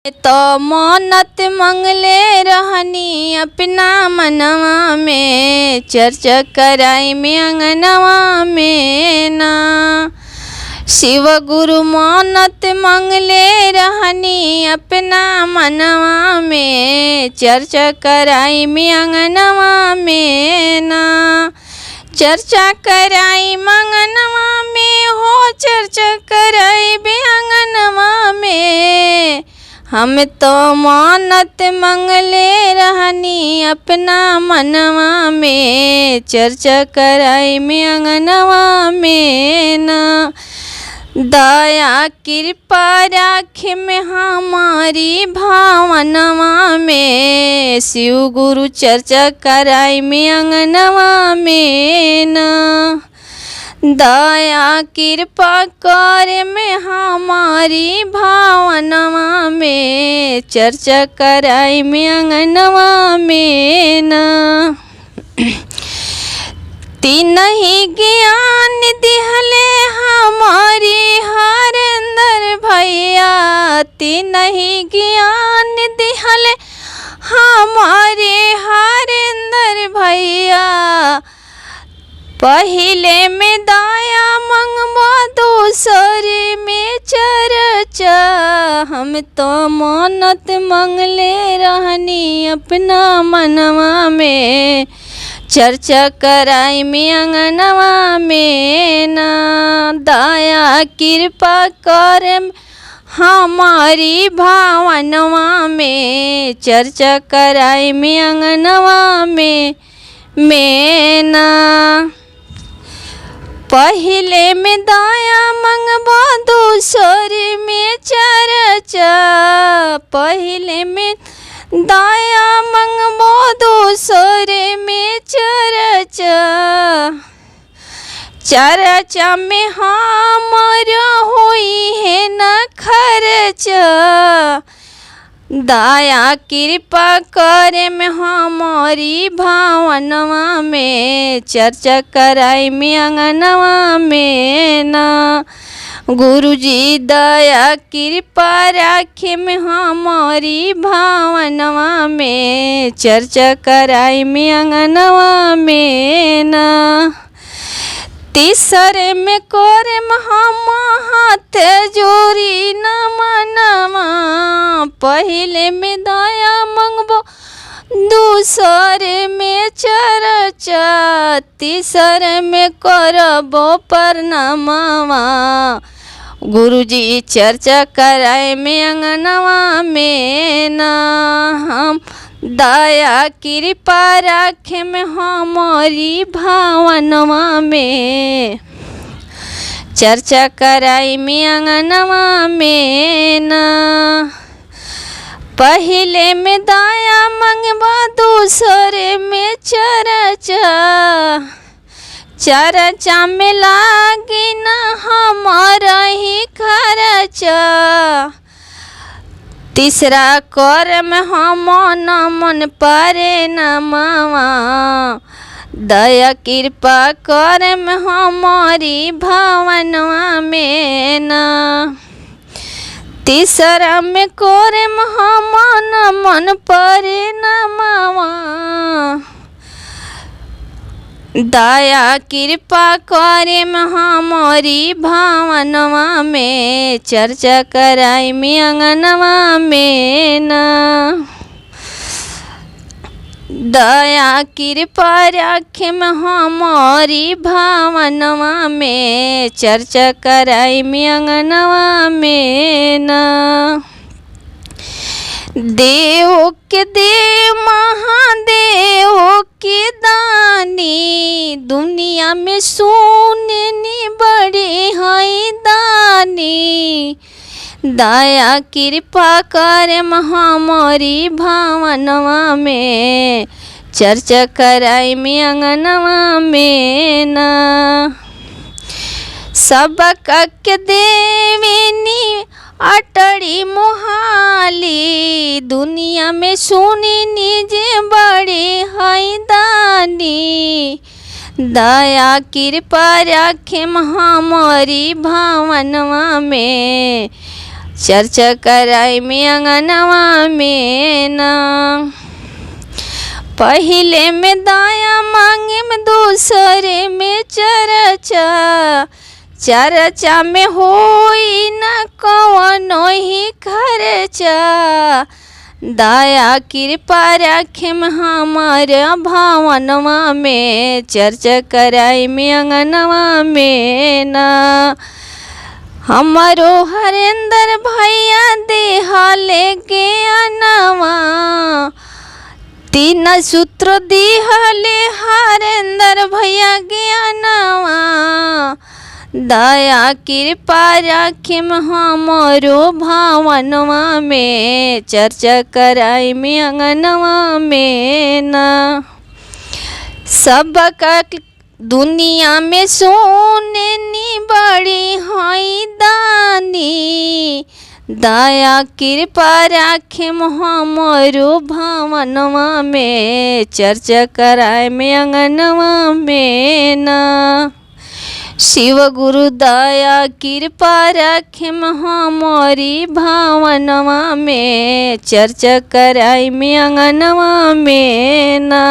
तो मन्नत मंगले रहनी अपना मनवा में, चर्चा कराई में अंगनवा में ना। शिव गुरु मन्नत मंगले रहनी अपना मनवा में, चर्चा कराई में अंगनवा में ना। चर्चा कराई मंगनवा में हो, चर्चा कराई भी अंगनवा में। हम तो मन्नत मंगले रहनी अपना मनवा में, चर्चा कराई में अंगनवा में ना। दया कृपा राखे में हमारी भावनवा में, शिव गुरु चर्चा कराई में अंगनवा में ना। दया कृपा करे में हमारी भावनवा में, चर्चा कराई में अंगनवा में ना। तीन ही ज्ञान दिहले हमारी हरेंद्र भैया, तीन ही ज्ञान दिहले हमारे हरेंद्र भैया। पहले में दया मंगवा दूसरे में चर्चा, हम तो मन्नत मंगले रहनी अपना मनवा में, चर्चा कराई में अंगनवा में ना। दया कृपा करे हमारी भावनवा में, चर्चा कराई में अंगनवा में ना। पहले में दया मंगवा दूसरे में चर्चा, पहले में दया मंगवा दूसरे में चर्चा। चर्चा में हमारा होई है न खर्चा, दया कृपा करे में हमारी भावनवा में, चर्चा कराई में अंगनवा में ना। गुरुजी दया कृपा राखे में हमारी भावनवा में, चर्चा कराई में अंगनवा में ना। तीसरे में करे हम हाथ जोड़ी न मनवा, पहले में दया मंगबो दूसरे में चर्चा, तीसरे में करबो प्रणामवा। गुरुजी चर्चा कराए में अंगनवा में ना। हम दया कृपा राखे में हमारी भावनवा में, चर्चा कराई में अंगनवा में ना। पहले में दया मंगवा दूसरे में चर्चा, चर्चा में लागी न हमारा ही खर्चा। तीसरा कर में हम नमन परे नमवा, दया कृपा कर में हमारी भावनवा में ना। तीसरा में करे में हम नमन परे नमवा, दया कृपा करे में हमारी भावनवा में, चर्चा कराई में अंगनवा में ना। दया कृपा राखे में हमारी भावनवा में, चर्चा कराई में अंगनवा में ना। देव के देव महादेव के दानी, दुनिया में सुननी बड़ी है दानी। दया कृपा करे हमारी भावनवा में, चर्चा कराई में अंगनवा में ना। सबक के देवेनी अटड़ी मोहाली, दुनिया में सुनी निजे बड़ी है दानी। दया कृपा राखे हमारी भावनवा में, चर्चा कराई में अंगनवा में ना। पहले में दाया मांगे में दूसरे में चर्चा, चर्चा में होई न कवनो ही खर्चा। दया कृपा रखेम हमार भावनवा में, चर्चा कराई में अंगनवा में ना। हमारो हरेंद्र भैया देहा लेके अनवा, तीन सूत्र दिहले हरेंद्र भैया ज्ञानवा। दया कृपा रखेम हमारो भावनवा में, चर्चा कराई में अंगनवा में ना। सबका दुनिया में सोने नी बड़ी हई दानी। दया कृपा रखेम हमारो भावनवा में, चर्चा कराए में अंगनवा में ना। शिव गुरु दया कृपा रखेम हमारी भावनवा में, चर्चा कराई में अंगनवा में ना।